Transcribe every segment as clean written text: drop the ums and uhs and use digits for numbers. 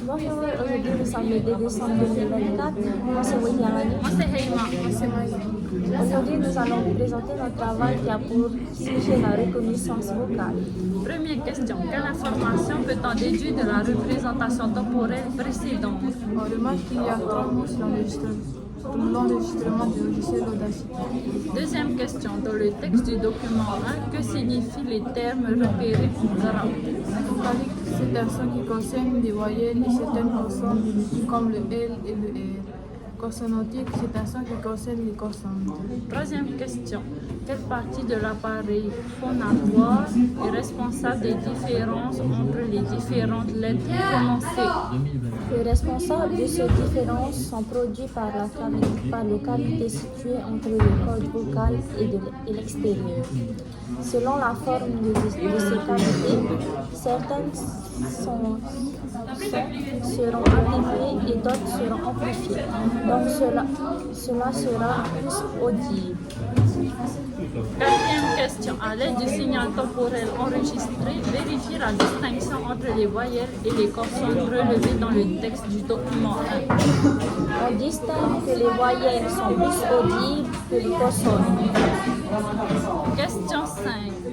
Bonjour, aujourd'hui nous sommes le 2 décembre 2024. Moi c'est William. Moi c'est Heima. Moi c'est Maya. Aujourd'hui nous allons vous présenter notre travail qui a pour sujet la reconnaissance vocale. Première question. Quelle information peut-on déduire de la représentation temporelle précédente? On remarque qu'il y a 3 mots sur l'enregistrement du logiciel Audacity. Deuxième question. Dans le texte du document 1, que signifient les termes repérés en gras? Vocalique, c'est un son qui concerne des voyelles et certaines consonnes comme le L et le R. Consonantique, c'est un son qui concerne les consonnes. Troisième question. Quelle partie de l'appareil phonatoire est responsable des différences entre les différentes lettres prononcées? Les responsables de ces différences sont produits par les cavités situées entre le corde vocal et l'extérieur. Selon la forme de ces cavités, certaines seront atténuées et d'autres seront amplifiées. Donc cela sera plus audible. Quatrième question. À l'aide du signal temporel enregistré, vérifiez la distinction entre les voyelles et les consonnes relevées dans le texte du document 1. On distingue que les voyelles sont plus audibles que les consonnes. Question 5.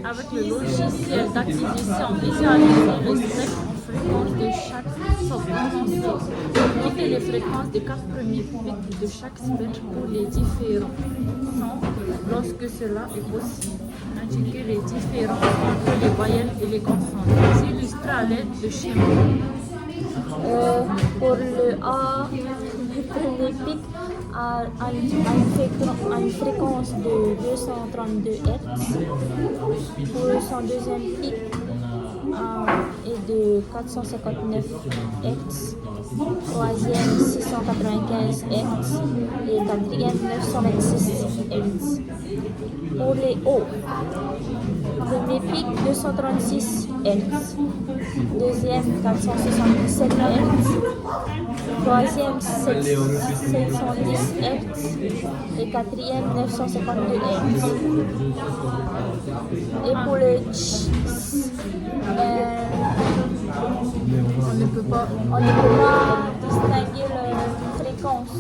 Avec le logiciel d'acquisition, visualisez le spectre en fréquence de chaque son prononcé. Notez les fréquences des 4 premiers pics de chaque spectre pour les différents sons lorsque cela est possible. Indiquez les différences entre les voyelles et les consonnes. Illustrez à l'aide de schémas. Pour le A, le premier pic a une fréquence de 232 Hz. Pour son deuxième pic est de 459 Hz. Troisième 695 Hz et quatrième 926 Hz. Pour les hauts, premier pic 236 Hz, deuxième 477 Hz, troisième 710 Hz et quatrième 952 Hz. Et pour le ch, on ne peut pas distinguer la fréquence.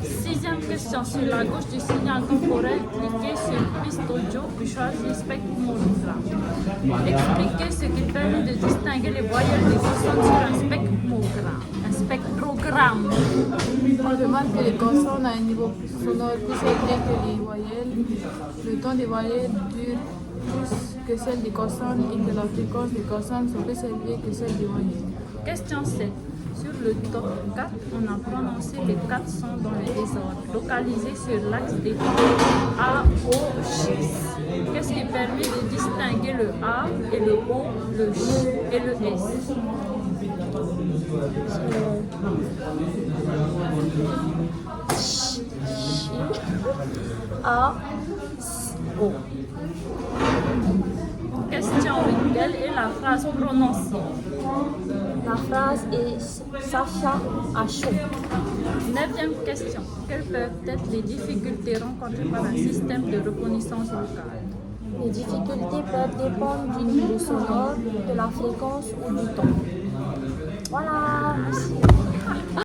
Sixième question. Sur la gauche du signal temporel, cliquez sur piste audio puis choisissez spectrogramme. Expliquez ce qui permet de distinguer les voyelles des consonnes sur un spectrogramme. Un spectrogramme. On remarque que les consonnes ont un niveau sonore plus élevé que les voyelles. Le ton des voyelles dure plus que celle des consonnes et que la fréquence des consonnes sont plus élevées que celle des voyelles. Question 7. Sur le top 4, on a prononcé les 4 sons dans le désordre, localisés sur l'axe des tons A, O, Ch. Qu'est-ce qui permet de distinguer le A et le O, le Ch et le S? A, O. Question 8. Quelle est la phrase prononcée? La phrase est Sacha a chaud. 9e question. Quelles peuvent être les difficultés rencontrées par un système de reconnaissance vocale? Les difficultés peuvent dépendre du niveau sonore, de la fréquence ou du ton. Voilà, merci.